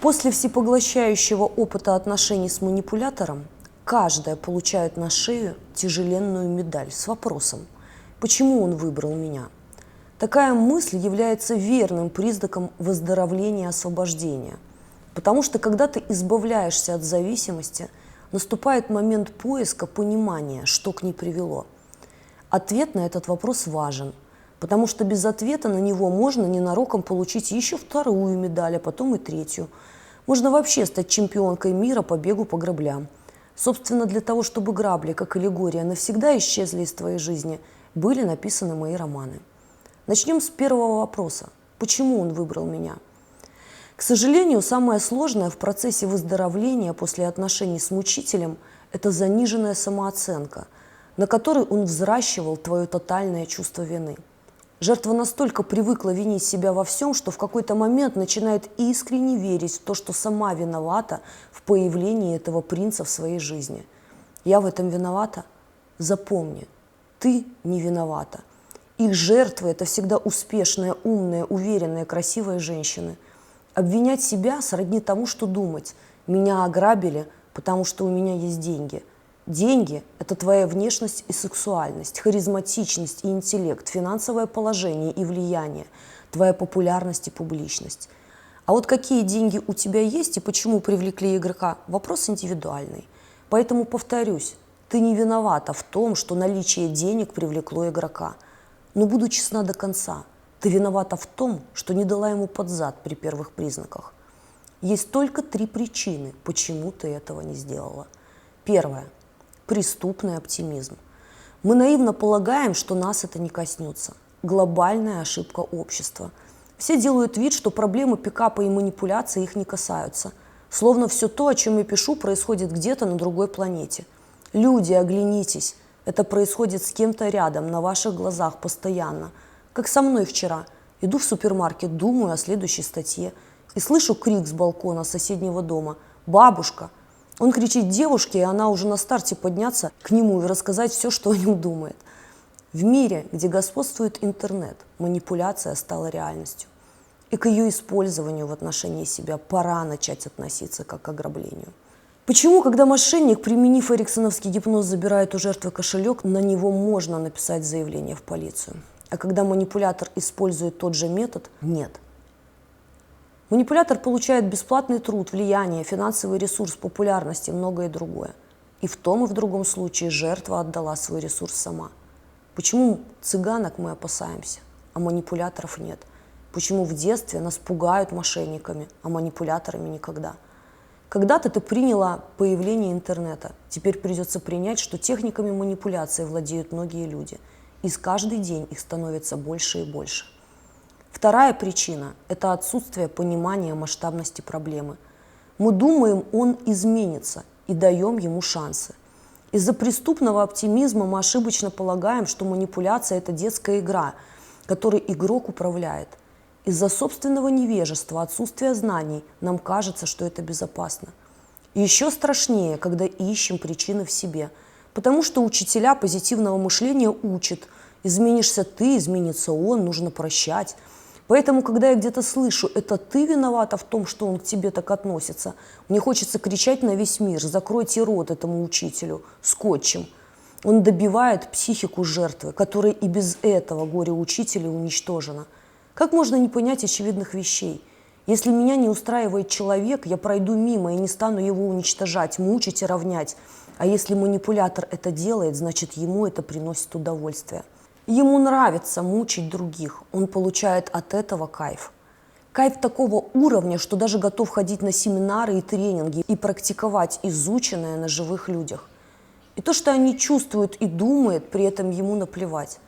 После всепоглощающего опыта отношений с манипулятором каждая получает на шею тяжеленную медаль с вопросом: почему он выбрал меня? Такая мысль является верным признаком выздоровления и освобождения, потому что когда ты избавляешься от зависимости, наступает момент поиска понимания, что к ней привело. Ответ на этот вопрос важен, потому что без ответа на него можно ненароком получить еще вторую медаль, а потом и третью. Можно вообще стать чемпионкой мира по бегу по граблям. Собственно, для того, чтобы грабли, как аллегория, навсегда исчезли из твоей жизни, были написаны мои романы. Начнем с первого вопроса. Почему он выбрал меня? К сожалению, самое сложное в процессе выздоровления после отношений с мучителем – это заниженная самооценка, на которой он взращивал твое тотальное чувство вины. Жертва настолько привыкла винить себя во всем, что в какой-то момент начинает искренне верить в то, что сама виновата в появлении этого принца в своей жизни. Я в этом виновата? Запомни, ты не виновата. Их жертвы – это всегда успешные, умные, уверенные, красивые женщины. Обвинять себя сродни тому, что думать: меня ограбили, потому что у меня есть деньги. Деньги – это твоя внешность и сексуальность, харизматичность и интеллект, финансовое положение и влияние, твоя популярность и публичность. А вот какие деньги у тебя есть и почему привлекли игрока – вопрос индивидуальный. Поэтому повторюсь, ты не виновата в том, что наличие денег привлекло игрока. Но буду честна до конца, ты виновата в том, что не дала ему под зад при первых признаках. Есть только 3 причины, почему ты этого не сделала. Первое. Преступный оптимизм. Мы наивно полагаем, что нас это не коснется. Глобальная ошибка общества. Все делают вид, что проблемы пикапа и манипуляции их не касаются. Словно все то, о чем я пишу, происходит где-то на другой планете. Люди, оглянитесь. Это происходит с кем-то рядом, на ваших глазах, постоянно. Как со мной вчера. Иду в супермаркет, думаю о следующей статье. И слышу крик с балкона соседнего дома: «Бабушка!» Он кричит девушке, и она уже на старте подняться к нему и рассказать все, что о нем думает. В мире, где господствует интернет, манипуляция стала реальностью. И к ее использованию в отношении себя пора начать относиться как к ограблению. Почему, когда мошенник, применив эриксоновский гипноз, забирает у жертвы кошелек, на него можно написать заявление в полицию, а когда манипулятор использует тот же метод – нет? Манипулятор получает бесплатный труд, влияние, финансовый ресурс, популярность и многое другое. И в том и в другом случае жертва отдала свой ресурс сама. Почему цыганок мы опасаемся, а манипуляторов нет? Почему в детстве нас пугают мошенниками, а манипуляторами никогда? Когда-то ты приняла появление интернета. Теперь придется принять, что техниками манипуляции владеют многие люди. И с каждый день их становится больше и больше. Вторая причина – это отсутствие понимания масштабности проблемы. Мы думаем, он изменится, и даем ему шансы. Из-за преступного оптимизма мы ошибочно полагаем, что манипуляция – это детская игра, которой игрок управляет. Из-за собственного невежества, отсутствия знаний нам кажется, что это безопасно. И еще страшнее, когда ищем причины в себе, потому что учителя позитивного мышления учат: изменишься ты, изменится он, нужно прощать. Поэтому, когда я где-то слышу: это ты виновата в том, что он к тебе так относится, мне хочется кричать на весь мир: закройте рот этому учителю скотчем. Он добивает психику жертвы, которая и без этого горе-учителя уничтожена. Как можно не понять очевидных вещей? Если меня не устраивает человек, я пройду мимо и не стану его уничтожать, мучить и равнять. А если манипулятор это делает, значит, ему это приносит удовольствие. Ему нравится мучить других, он получает от этого кайф. Кайф такого уровня, что даже готов ходить на семинары и тренинги и практиковать изученное на живых людях. И то, что они чувствуют и думают, при этом ему наплевать.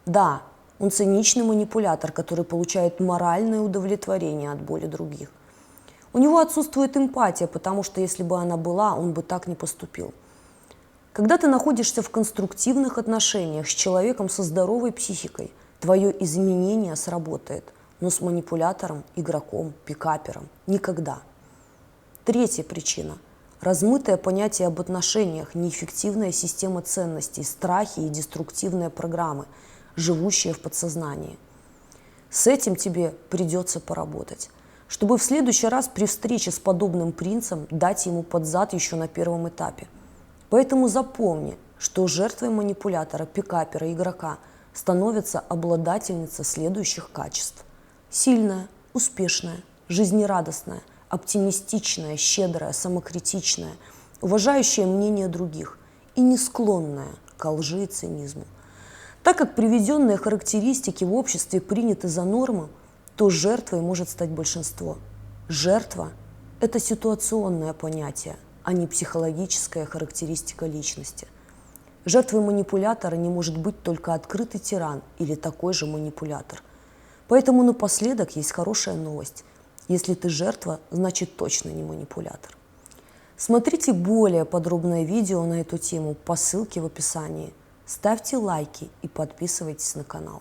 Да, он циничный манипулятор, который получает моральное удовлетворение от боли других. У него отсутствует эмпатия, потому что если бы она была, он бы так не поступил. Когда ты находишься в конструктивных отношениях с человеком со здоровой психикой, твое изменение сработает, но с манипулятором, игроком, пикапером – никогда. Третья причина – размытое понятие об отношениях, неэффективная система ценностей, страхи и деструктивные программы, живущие в подсознании. С этим тебе придется поработать. чтобы в следующий раз при встрече с подобным принцем дать ему под зад еще на первом этапе. Поэтому запомни, что жертвой манипулятора, пикапера, игрока становится обладательница следующих качеств. Сильная, успешная, жизнерадостная, оптимистичная, щедрая, самокритичная, уважающая мнение других и не склонная к лжи и цинизму. Так как приведенные характеристики в обществе приняты за норму, то жертвой может стать большинство. Жертва – это ситуационное понятие, а не психологическая характеристика личности. Жертвой манипулятора не может быть только открытый тиран или такой же манипулятор. Поэтому напоследок есть хорошая новость. Если ты жертва, значит точно не манипулятор. Смотрите более подробное видео на эту тему по ссылке в описании. Ставьте лайки и подписывайтесь на канал.